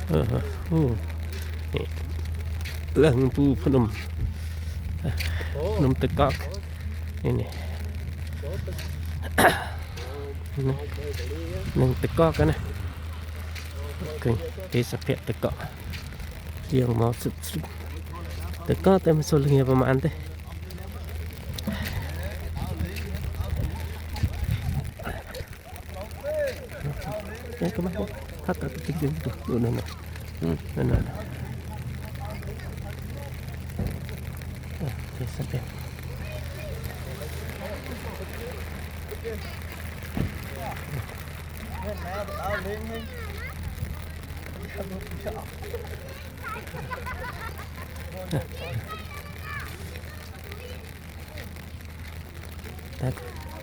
เรื่องปูพนมนมตะกอกนี่หนึ่งตะกอกกันนะคือเอสเปียตะกอกเรียงมาสุดตะกอกแต่มันโซลเงียประมาณเต้นี่ก็มาพักกันจริงๆดูนั่นน่ะนั่นเอสเปีย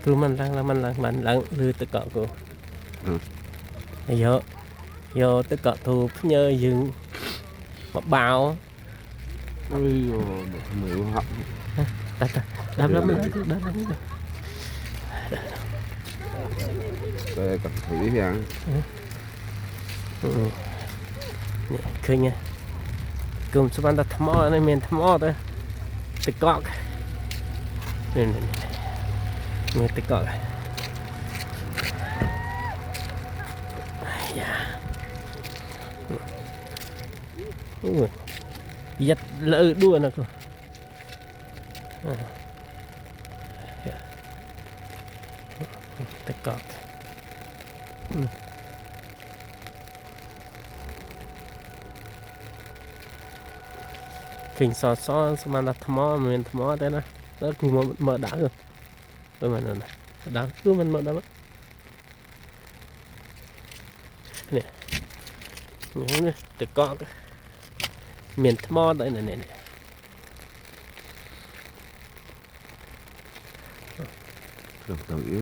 คือมันล้างแล้วมันล้างลือตะเกาะกูเยอะตะเกาะถูกเยอะยึงมาเบามือหักđâm lắm vềกับthủy hiện khơi nha cùng số ban đặt thăm o này miền thăm o thôi tịch cọ này miền tịch cọ giật lỡ đua nè cô tịch cọ kinh so mà đặt thăm mình thăm thế này đó cũng mở đá rồi rồi mà này đá cứ mình mở đá nè những này từ con miền thăm đây này được tự